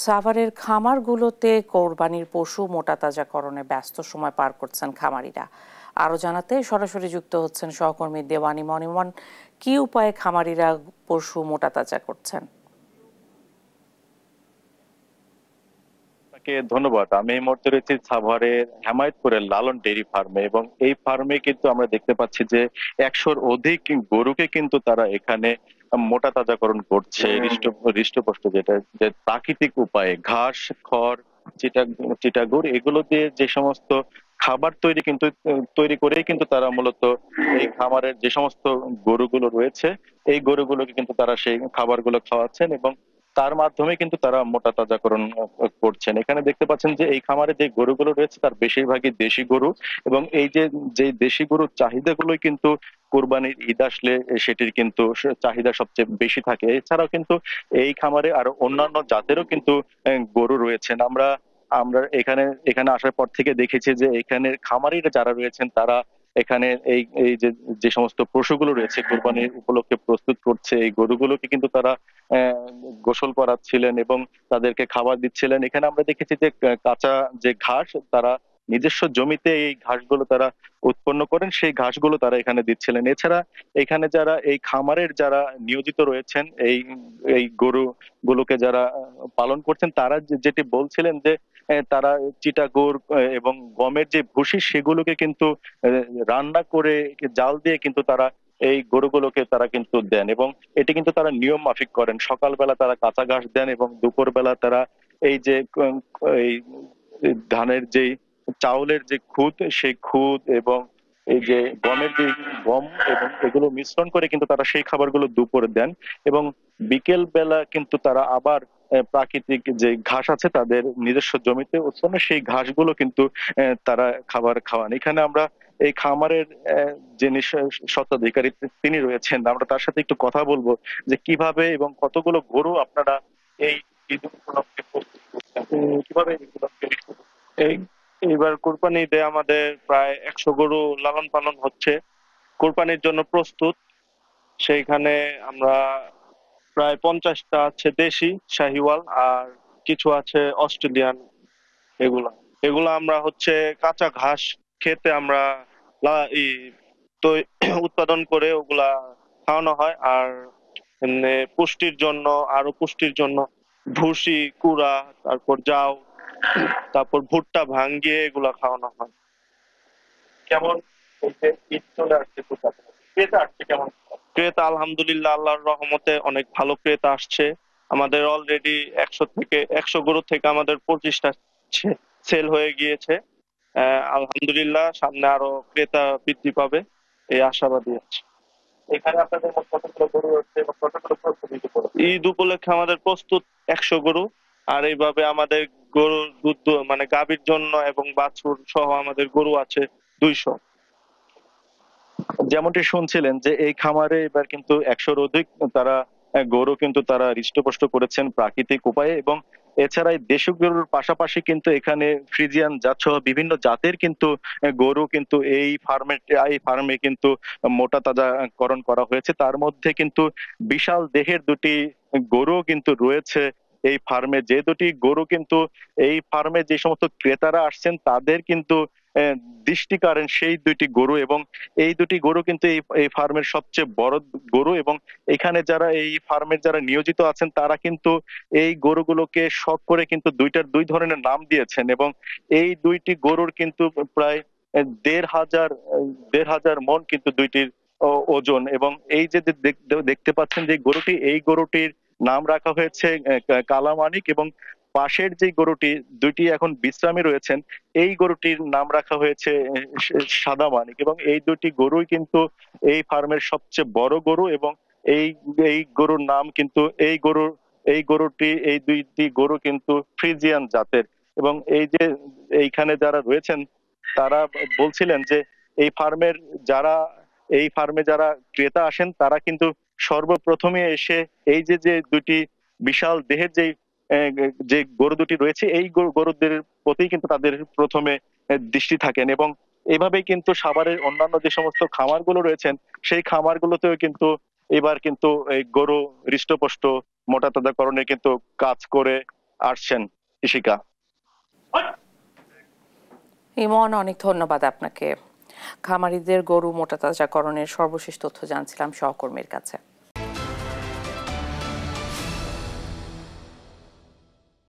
সাভারের খামারগুলোতে কোরবানির পশু মোটাতাজাকরণে ব্যস্ত সময় পার করছেন খামারিরা। আরও জানাতে সরাসরি যুক্ত হচ্ছেন সহকর্মী দেওয়ানি মনিমন। কি উপায়ে খামারিরা পশু মোটাতাজা করছেন? ধন্যবাদ। আমি এই মুহূর্তে রয়েছি সাভারের হেমায়েতপুরের লালন ডেইরি ফার্মে, এবং এই ফার্মে কিন্তু আমরা দেখতে পাচ্ছি যে 100-র অধিক গরুকে কিন্তু তারা এখানে মোটা তাজাকরণ করছে। হৃষ্টপুষ্ট যেটা যে প্রাকৃতিক উপায়ে ঘাস, খড়, চিটা চিটাগুড় এগুলো দিয়ে যে সমস্ত খাবার তৈরি করেই কিন্তু তারা মূলত এই খামারের যে সমস্ত গরুগুলো রয়েছে এই গরুগুলোকে কিন্তু তারা সেই খাবারগুলো খাওয়াচ্ছেন, এবং তার মাধ্যমে কিন্তু তারা মোটা তাজাকরণ করছেন। এখানে দেখতে পাচ্ছেন যে এই খামারে যে গরুগুলো রয়েছে তার বেশিরভাগই দেশি গরু, এবং এই যে দেশি গরুর চাহিদাগুলোই কিন্তু কোরবানির ঈদ আসলে সেটির কিন্তু চাহিদা সবচেয়ে বেশি থাকে। এছাড়াও কিন্তু এই খামারে আরো অন্যান্য জাতেরও কিন্তু গরু রয়েছেন। আমরা আমরা এখানে এখানে আসার পর থেকে দেখেছি যে এখানে খামারিরা যারা রয়েছেন তারা এখানে এই এই যে যে সমস্ত পশুগুলো রয়েছে কোরবানির উপলক্ষে প্রস্তুত করছে এই গরুগুলোকে কিন্তু তারা আহ, গোসল করাচ্ছিলেন এবং তাদেরকে খাবার দিচ্ছিলেন। এখানে আমরা দেখেছি যে কাঁচা যে ঘাস তারা নিজস্ব জমিতে এই ঘাসগুলো তারা উৎপন্ন করেন, সেই ঘাসগুলো তারা এখানে দিচ্ছিলেন। এছাড়া এখানে যারা এই খামারের যারা নিয়োজিত রয়েছেন এই এই গরু গুলোকে যারা পালন করছেন তারা যেটি বলছিলেন যে তারা চিটাগুড় এবং গমের যে ভুসি সেগুলোকে কিন্তু রান্না করে জাল দিয়ে কিন্তু তারা এই গরুগুলোকে তারা কিন্তু দেন, এবং এটি কিন্তু তারা নিয়ম মাফিক করেন। সকালবেলা তারা কাঁচা ঘাস দেন এবং দুপুরবেলা তারা এই যে এই ধানের যে চাউলের যে খুদ সেই খুদ এবং এই যে গমের যে গম এবং এগুলো মিশ্রণ করে কিন্তু তারা সেই খাবারগুলো দুপুরে দেন, এবং বিকেল বেলা কিন্তু তারা আবার প্রাকৃতিক যে ঘাস আছে তাদের নিজস্ব জমিতে উৎপন্ন সেই ঘাসগুলো কিন্তু তারা খাবার খাওয়ান। এখানে আমরা এই খামারের যিনি স্বত্বাধিকারী তিনি রয়েছেন, আমরা তার সাথে একটু কথা বলবো যে কিভাবে এবং কতগুলো গরু আপনারা এই ঈদ উপলক্ষে প্রস্তুত করছেন, কিভাবে এই উপলক্ষে এই এইবার কোরবানি ঈদে আমাদের প্রায় 100 গরু লালন পালন হচ্ছে, কোরবানির জন্য প্রস্তুত। সেইখানে আমরা প্রায় 50টা আছে দেশি শাহিওয়াল, আর কিছু আছে অস্ট্রেলিয়ান। এগুলা এগুলা আমরা হচ্ছে কাঁচা ঘাস খেতে আমরা তো উৎপাদন করে ওগুলা খাওয়ানো হয়। আর এমনি পুষ্টির জন্য, আরো পুষ্টির জন্য ভুসি, কুড়া, তারপর জাউ, তারপর ভুট্টা ভাঙ্গিয়ে এগুলা খাওয়ানো হয়। কেমন? এই যে ঈদ চলে আসছে খুব কাছাকাছি, ক্রেতা আসছে কেমন? ক্রেতা আলহামদুলিল্লাহ আল্লাহর রহমতে অনেক ভালো ক্রেতা আসছে। আমাদের অলরেডি 100 গরু থেকে আমাদের 25টা সেল হয়ে গিয়েছে। আলহামদুলিল্লাহ সামনে আরো ক্রেতা বৃদ্ধি পাবে এই আশাবাদী আছে। এখানে আপনাদের মোট কতগুলো গরু আছে এবং কতগুলো প্রস্তুতি করেছে? ঈদ উপলক্ষে আমাদের প্রস্তুত 100 গরু। আর এইভাবে আমাদের গরুর দুধ মানে গাভীর জন্য এবং বাছুর সহ আমাদের গরু আছে 200। যেমনটি শুনছিলেন যে এই খামারে এবার কিন্তু 100-র অধিক তারা গরু কিন্তু তারা হৃষ্টপুষ্ট করেছেন প্রাকৃতিক উপায়ে, এবং এছাড়া এই দেশি গরুর পাশাপাশি কিন্তু এখানে ফ্রিজিয়ান জাত সহ বিভিন্ন জাতের কিন্তু গরু কিন্তু এই ফার্মে কিন্তু মোটা তাজাকরণ করা হয়েছে। তার মধ্যে কিন্তু বিশাল দেহের দুটি গরু কিন্তু রয়েছে এই ফার্মে। যে দুটি গরু কিন্তু এই ফার্মে যে সমস্ত ক্রেতারা আসছেন তাদের কিন্তু আহ, দৃষ্টি কাড়েন সেই দুইটি গরু, এবং এই দুটি গরু কিন্তু এই ফার্মের সবচেয়ে বড় গরু, এবং এখানে যারা এই ফার্মের যারা নিয়োজিত আছেন তারা কিন্তু এই গরুগুলোকে শখ করে কিন্তু দুইটার দুই ধরনের নাম দিয়েছেন, এবং এই দুইটি গরুর কিন্তু প্রায় 1,500 মণ কিন্তু দুইটির ওজন। এবং এই যে দেখতে পাচ্ছেন যে গরুটি, এই গরুটির নাম রাখা হয়েছে কালামানিক, এবং পাশের যে গরুটি দুইটি এখন বিশ্রামে রয়েছেন এই গরুটির নাম রাখা হয়েছে সাদা মানিক, এবং এই দুটি গরুই কিন্তু এই ফার্মের সবচেয়ে বড় গরু, এবং এই এই গরুর নাম কিন্তু এই দুইটি গরু কিন্তু ফ্রিজিয়ান জাতের। এবং এই যে এইখানে যারা রয়েছেন তারা বলছিলেন যে এই ফার্মের যারা এই ফার্মে যারা ক্রেতা আসেন তারা কিন্তু সর্বপ্রথমে এসে এই যে দুটি বিশাল দেহের যে গরু দুটি রয়েছে এই গরুদের প্রতি কিন্তু তাদের প্রথমে দৃষ্টি থাকেন, এবং এভাবেই কিন্তু সাভারের অন্যান্য যে সমস্ত খামারগুলো রয়েছেন সেই খামারগুলোতেও কিন্তু এবার কিন্তু এই গরু হৃষ্টপুষ্ট মোটা তাজাকরণে কিন্তু কাজ করে আসছেন কৃষিকা। ইমন, অনেক ধন্যবাদ আপনাকে। খামারিদের গরু মোটা তাজাকরণের সর্বশেষ তথ্য জানছিলাম সহকর্মীর কাছে।